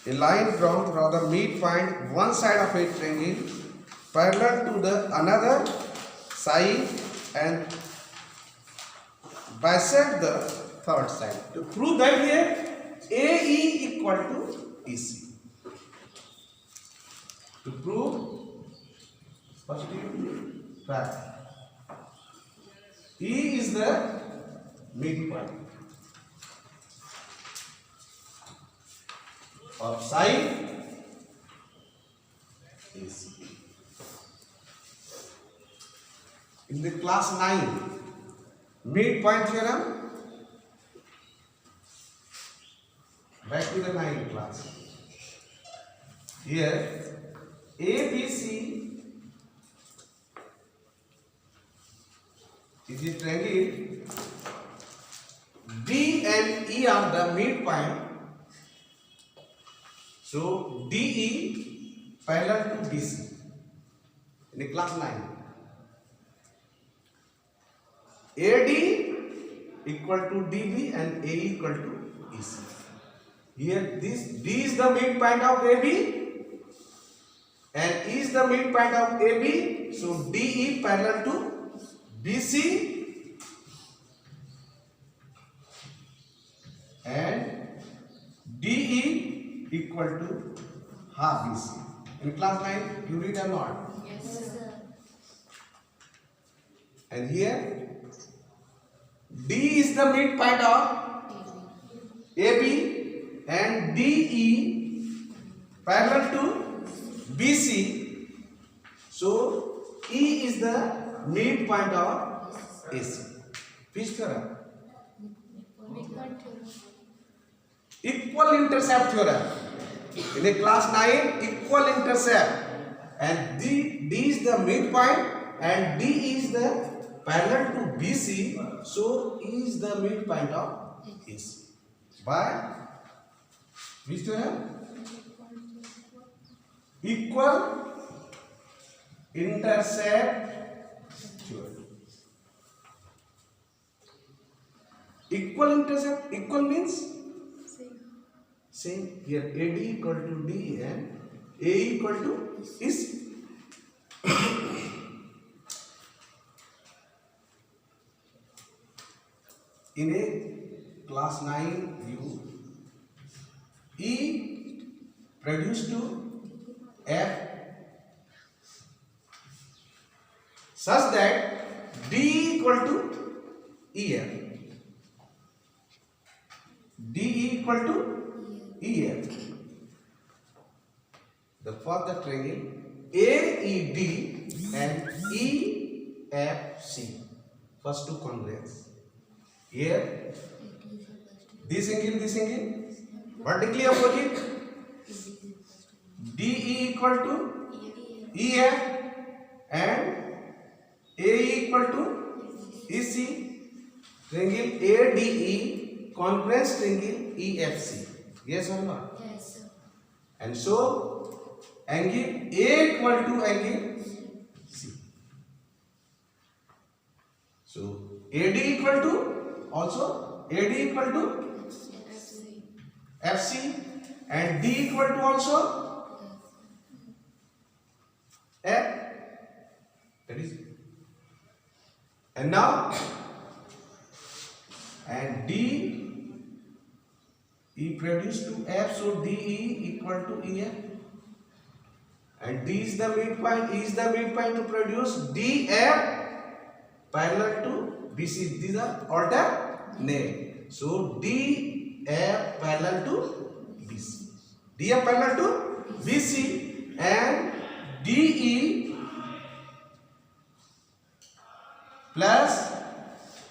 A line drawn from the midpoint one side of a triangle parallel to the another side and bisect the third side. To prove that here AE equal to EC. To prove positive fact, E is the midpoint of side AC. In the class 9 midpoint theorem, back to the 9th class. Here ABC is a triangle. D and E are the midpoint. So DE parallel to BC in the class 9. AD equal to DB and AE equal to EC. Here this D is the midpoint of AB and E is the midpoint of AB. So DE parallel to BC and DE equal to half BC. In class 9 you read or not? Yes, sir. And here D is the midpoint of AB and DE parallel to BC. So E is the midpoint of AC. Which theorem? Equal intercept theorem. In the class 9, equal intercept, and D is the midpoint and D is the parallel to BC, so E is the midpoint of AC. By which theorem? Equal intercept theorem. Equal intercept, equal means same. Here AD equal to D and AE equal to EC. In a class 9 view, E reduced to F such that D equal to EF. D equal to EF. The further triangle AED and EFC. First two converge. Here this angle vertically opposite. DE equal to EF and AE equal to EC. Triangle ADE converge triangle EFC. Yes or not? Yes, sir. And so angle A equal to angle C. So AD equal to also AD equal to FC and D equal to also F. That is. And now and D E produced to F, so DE equal to EF. And D is the midpoint, E is the midpoint to produce DF parallel to BC. These are alternate. So DF parallel to BC. DF parallel to BC and DE plus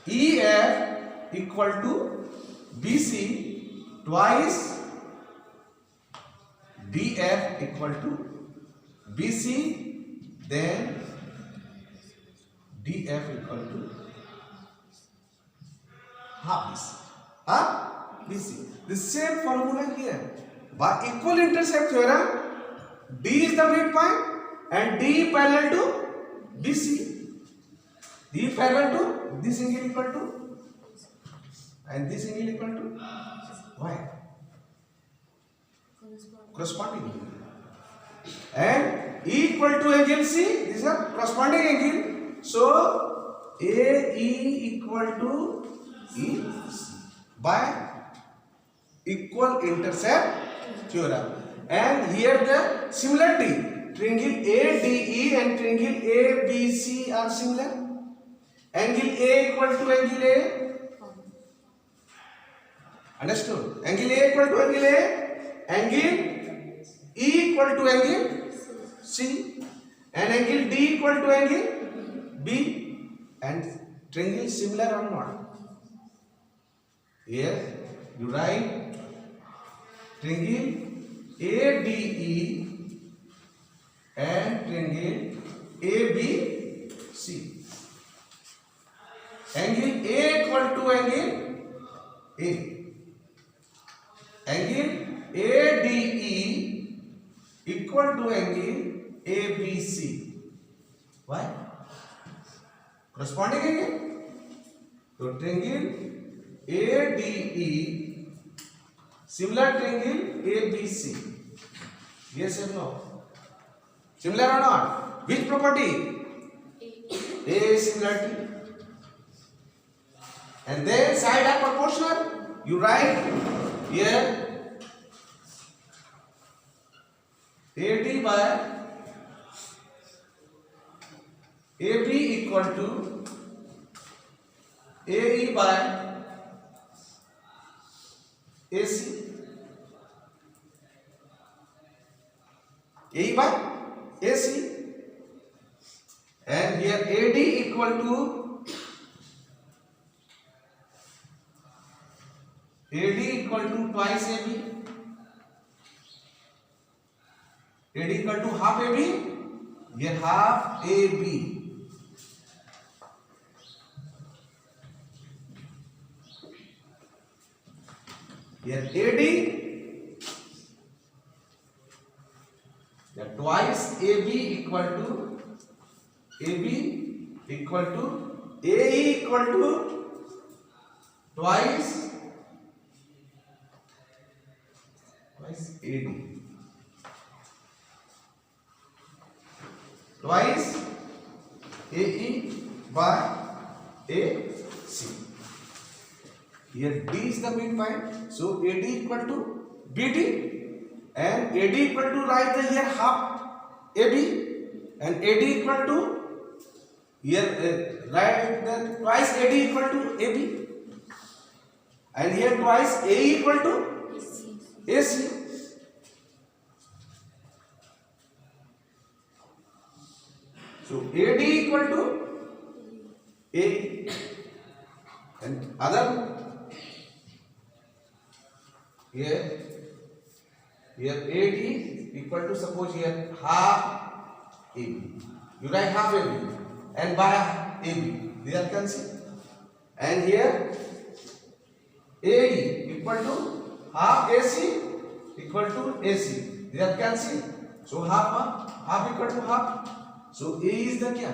EF equal to BC twice DF equal to BC, then DF equal to half BC. BC. The same formula here. By equal intercept theorem, D is the midpoint and D parallel to BC. D parallel to this angle equal to and this angle equal to y. corresponding angle. And E equal to angle C, this is a corresponding angle. So AE equal to EC by equal intercept theorem. And here the similarity, triangle ADE and triangle ABC are similar. Angle A equal to angle A. Understood? Angle A equal to angle A. Angle E equal to angle C. And angle D equal to angle B. And triangle similar or not? Here you write triangle ADE and triangle ABC. Angle A equal to angle A. Angle ADE equal to angle ABC. Why? Corresponding angle. So triangle ADE similar triangle ABC. Yes or no? Similar or not? Which property? A similarity. And then side are proportional. You write here AD by AB equal to AE by AC. AE by AC. And here AD equal to AD equal to twice AB. AD equal to half AB. Here half AB. Here AD. Here twice AB equal to AB equal to AE equal to twice AD. Twice AE by AC. Here D is the midpoint. So AD equal to BD. And AD equal to write the here half AB. And AD equal to here write the twice AD equal to AB. And here twice AE equal to AC. So AD equal to A. And other here AD equal to, suppose here half AB. You write half AB and by AB. They are cancelled. And here AE equal to half AC equal to AC. They are cancelled. So half equal to half. So A is the क्या?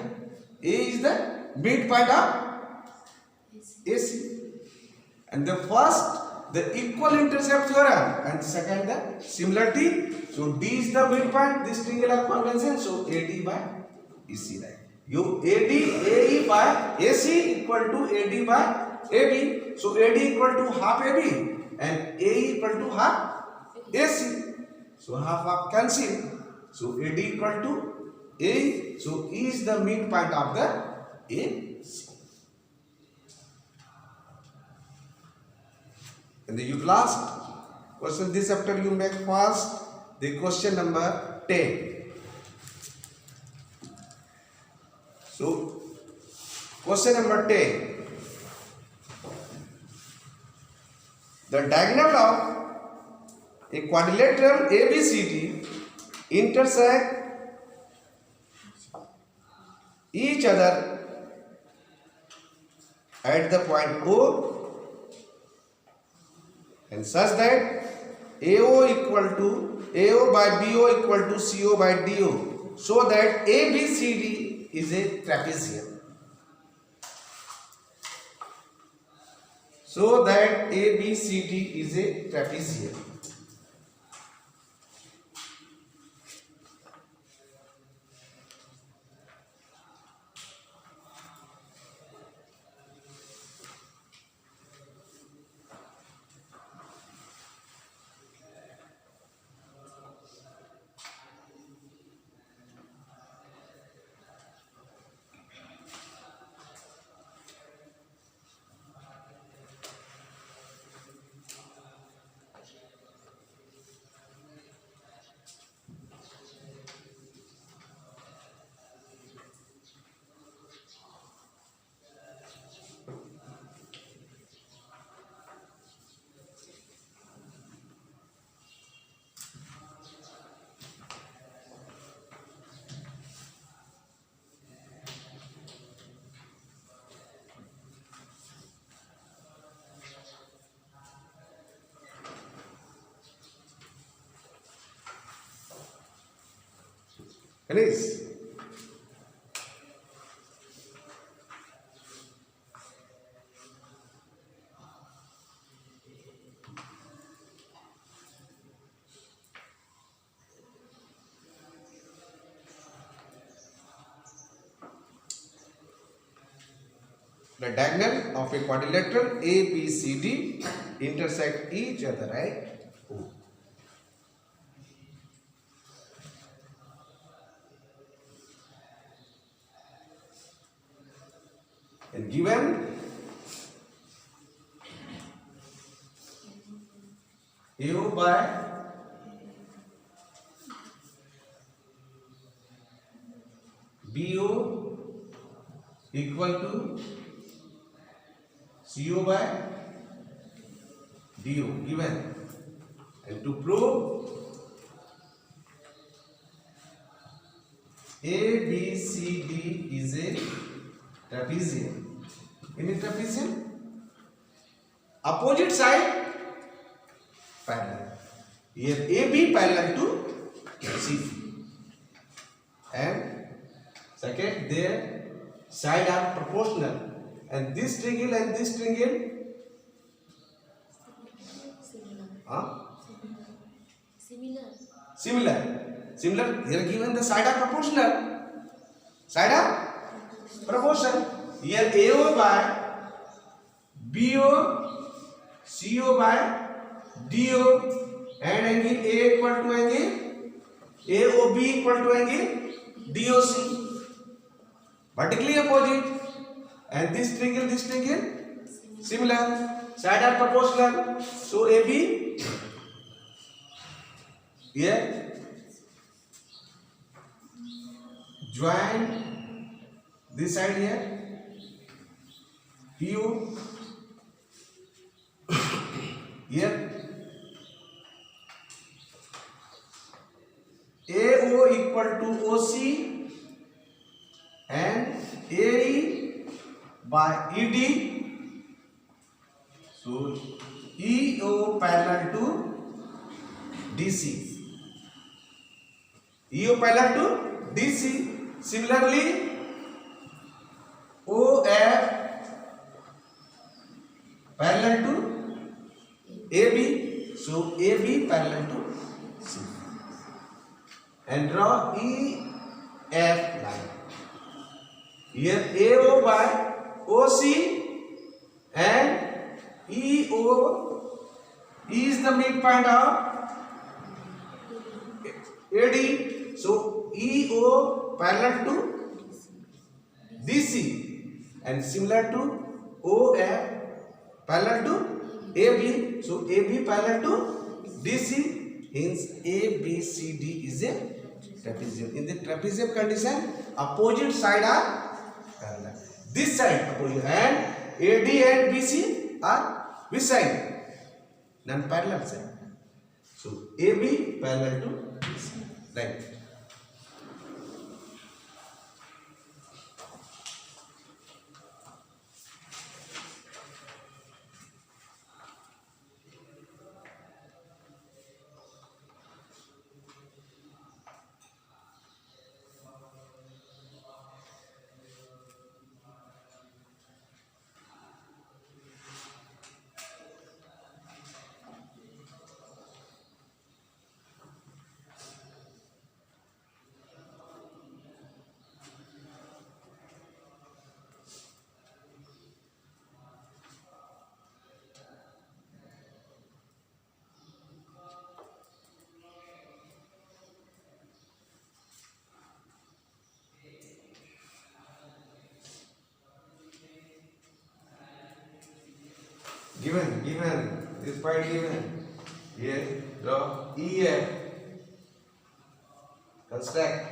A is the midpoint of AC. And the first, the equal intercept theorem, and second, the similarity. So D is the midpoint, this triangular convention. So AD by AC, right? You AD AE by AC equal to AD by AB. So AD equal to half AB and AE equal to half AC. So half cancel. So AD equal to A. So E is the midpoint of the AC. And the last question this chapter you make first, the question number 10. So question number 10. The diagonal of a quadrilateral ABCD intersect each other at the point O, and such that AO equal to AO by BO equal to CO by DO, so that ABCD is a trapezium. So that ABCD is a trapezium. Finish. The diagonal of a quadrilateral ABCD intersect each other, right? O. And given AO by BO equal to CO by DO given, and to prove ABCD is a trapezium. In a trapezium, opposite side parallel. Here AB parallel to C, and second their side are proportional, and this triangle and this triangle similar. Here given the side are proportional. Side are proportional. Here AO by BO, CO by DO, and angle A equal to angle AOB equal to angle DOC. Vertically opposite, and this triangle similar. Side are proportional. So AB here join this side here, PO here, AO equal to OC and AE by ED. So EO parallel to DC. EO parallel to DC. Similarly, OF parallel to AB. So AB parallel to C. And draw EF line. Here AO by OC and EO is the midpoint of AD. So EO parallel to DC, and similar to OF parallel to AB. So AB parallel to DC. Hence ABCD is a trapezium. In the trapezium condition, opposite side are parallel. This side opposite, and AD and BC are which side? Non-parallel side. So AB parallel to BC. Right. Given this point given. Here draw EF. Construct.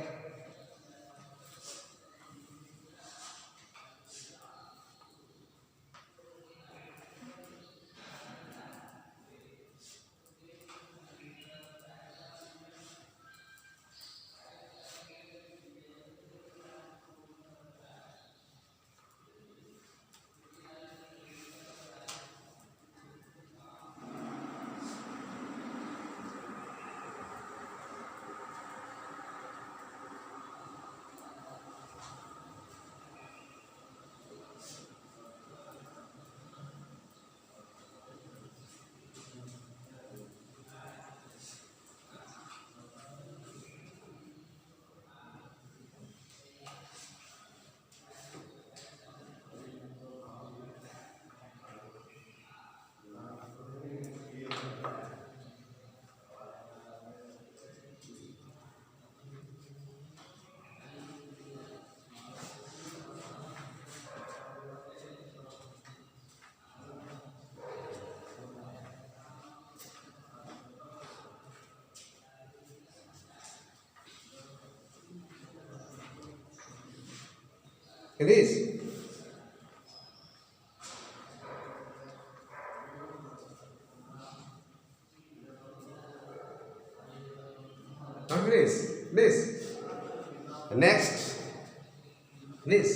Finish. Not finish. Finish. Next. Finish.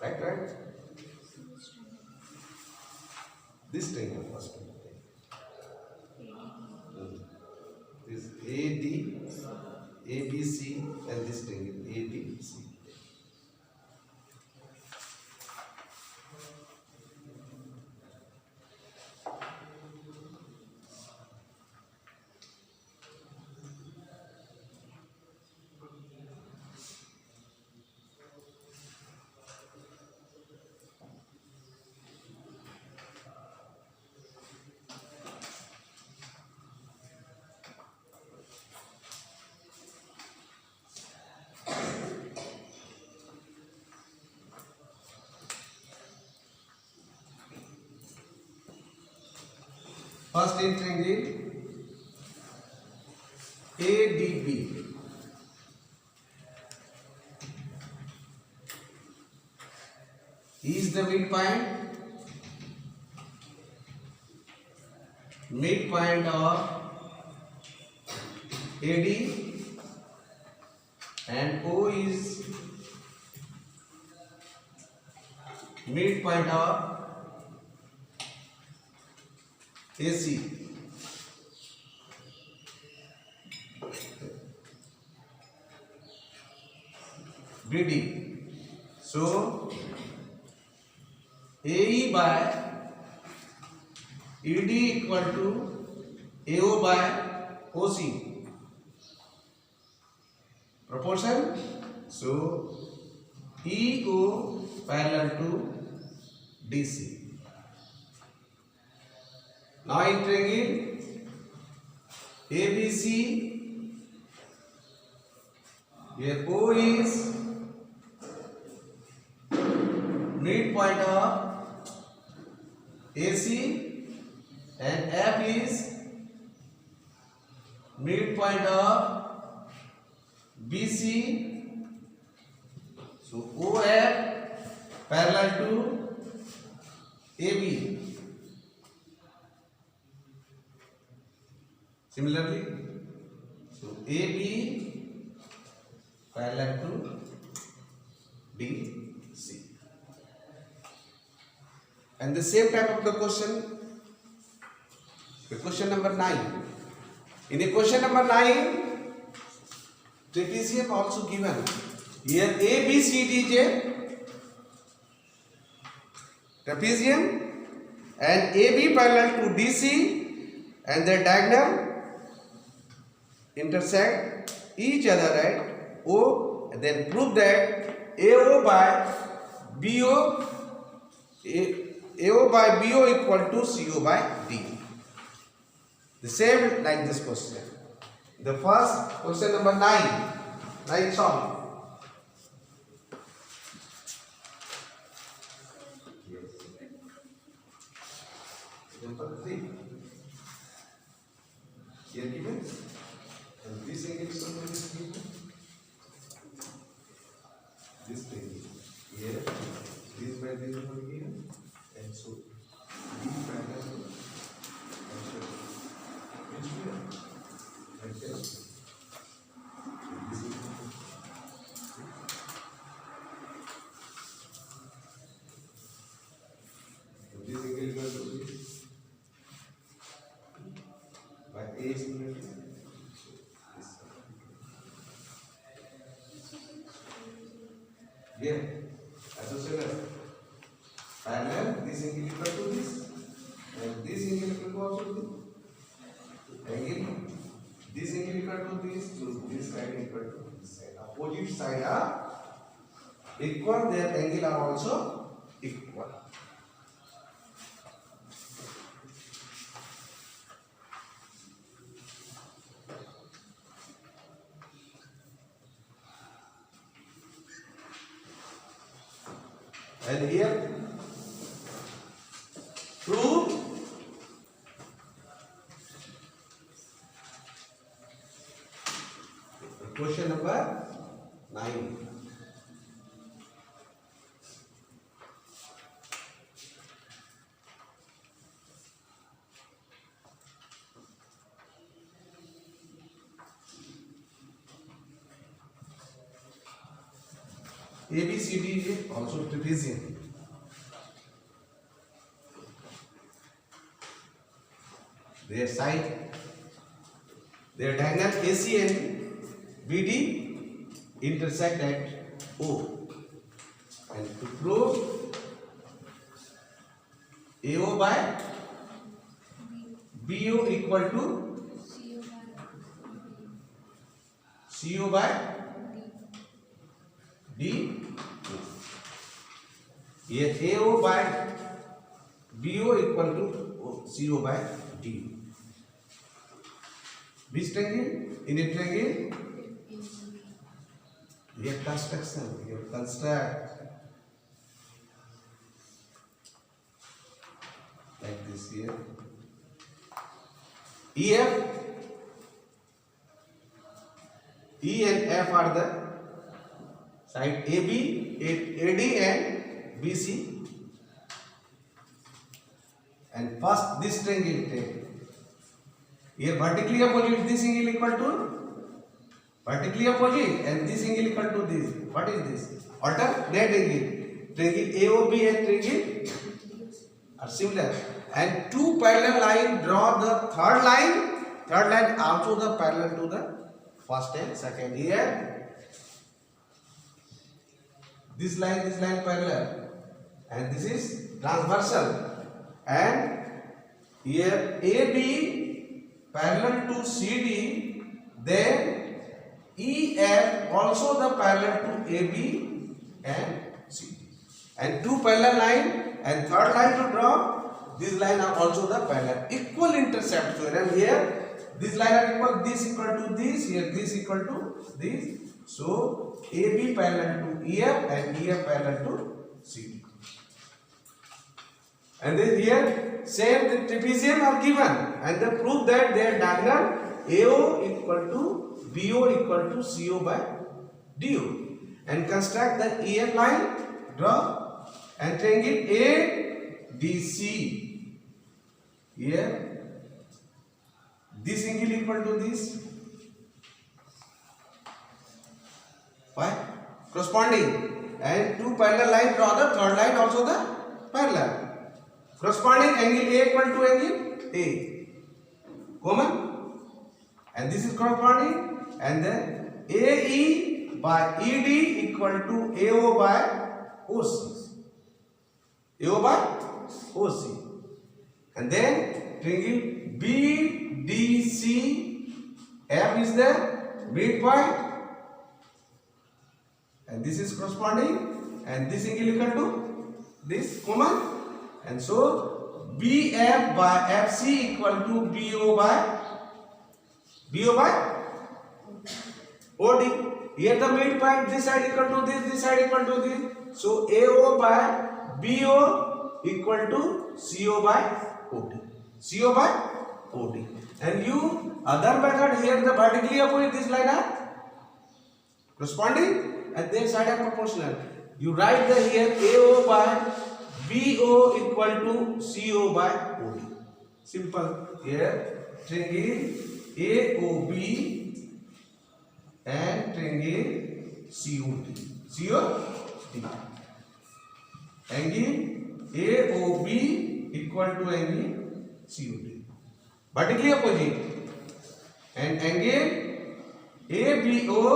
Right. This triangle first. This AD, ABC, and this triangle ABC. First in triangle ADB. Is the midpoint of AD, and O is midpoint of AC. BD. So AE by ED equal to AO by OC. Proportion. So EO parallel to DC. Now in triangle ABC, here O is midpoint of AC and F is midpoint of BC. So OF parallel to AB. Similarly, so AB parallel to BC. And the same type of the question, the question number 9. In the question number 9, trapezium also given. Here ABCD is a trapezium and AB parallel to DC and the diagonal intersect each other at O, and then prove that AO by BO equal to CO by D. The same like this question. The first question number 9. Right solve. Example 3. Here given. And this angle is given. This thing here, this by this one here, and so D parallel to which here, and this is this angle equal to this by A is equal to here, associated parallel, this angle equal to this, and this angle equal to also this. Angle, this angle equal to this, so this side equal to this side. Opposite side are equal, their angle are also equal. And here prove Question number 9. ABCD is also trapezium. Their side, their diagonal AC and BD intersect at O. And to prove AO by BO equal to CO by D. Here AO by BO equal to CO by D. Which triangle? In a triangle, we have construction, we have construct like this here. EF, E and F are the side AB, AD and BC. And first this triangle take. Here vertically opposite this angle equal to vertically opposite and this angle equal to this. What is this? Alternate angle. Triangle AOB and triangle are similar. And two parallel lines draw the third line. Third line also the parallel to the first and second. Here this line parallel and this is transversal. And here AB parallel to CD, then EF also the parallel to AB and CD. And two parallel line and third line to draw. These line are also the parallel. Equal intercept. And here this line are equal. This equal to this. Here this equal to this. So AB parallel to EF and EF parallel to CD. And then here same the trapezium are given and they prove that their diagonal AO equal to BO equal to CO by DO. And construct the EF line, draw and triangle ADC. Here this angle equal to this. Why? Corresponding. And two parallel line, draw the third line also the parallel. Corresponding angle A equal to angle A. Common. And this is corresponding. And then AE by ED equal to AO by OC. AO by OC. And then triangle BDC. F is the midpoint. And this is corresponding. And this angle equal to this common. And so BF by FC equal to BO by OD. Here the midpoint, this side equal to this side equal to this. So AO by BO equal to CO by OD. CO by OD. And you other method here the vertically opposite this line are corresponding and their side are proportional. You write the here AO by BO equal to CO by OD. Simple. Here triangle AOB and triangle COD. COD. Angle AOB equal to angle COD. Vertically opposite. And angle ABO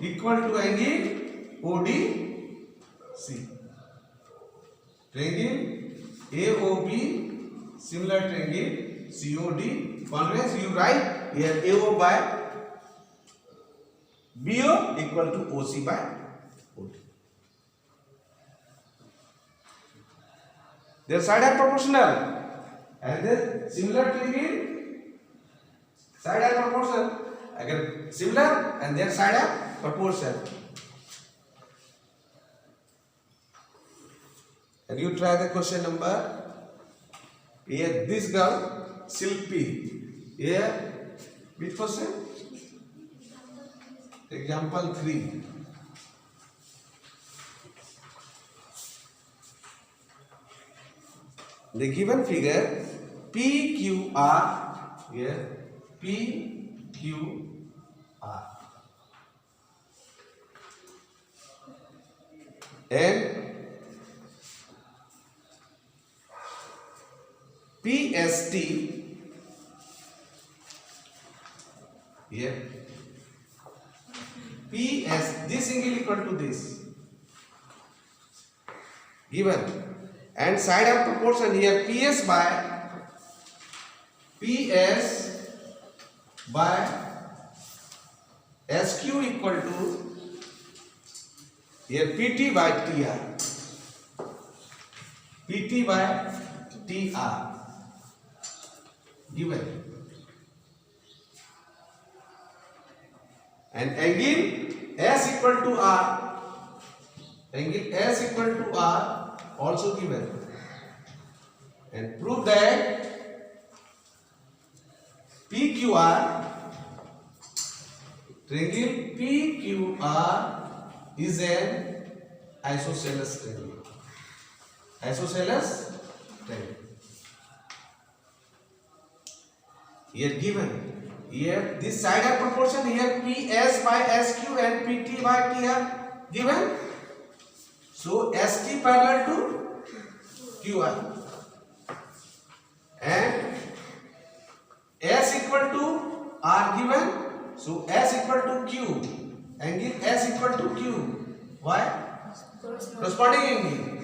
equal to angle ODC. Triangle AOB similar triangle COD. Convex you write here AO by BO equal to OC by OD. Their side are proportional. And then similar triangle side are proportional. Again similar and their side are proportional. And you try the question number. Here this girl Silpi. Here which question? Example 3. The given figure PQR, here PQR, and PST, here PS, this angle equal to this given, and side of proportion here PS by SQ equal to here PT by TR, PT by TR given, and angle S equal to R, angle S equal to R also given, and prove that PQR, triangle PQR is an isosceles triangle. Isosceles triangle. Here given. Here this side of proportion here PS by SQ and PT by TR given. So ST parallel to QR and S equal to R given. So S equal to Q. Angle S equal to Q. Why? Corresponding angle.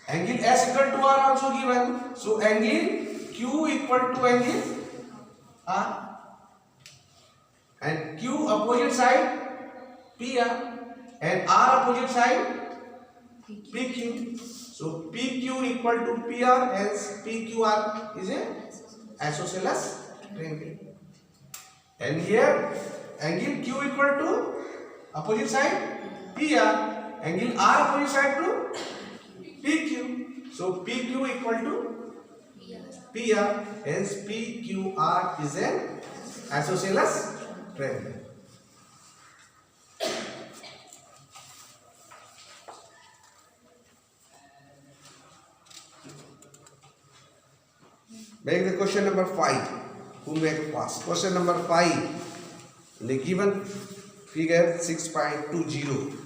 Angle S equal to R also given. So angle Q equal to angle R. And Q opposite side PR and R opposite side PQ. So PQ equal to PR, hence PQR is a isosceles triangle. And here angle Q equal to opposite side PR, angle R opposite side to PQ. So PQ equal to PR, hence PQR is an isosceles triangle. Make the question number 5. Who make fast? Question number 5. In the given figure 6.20.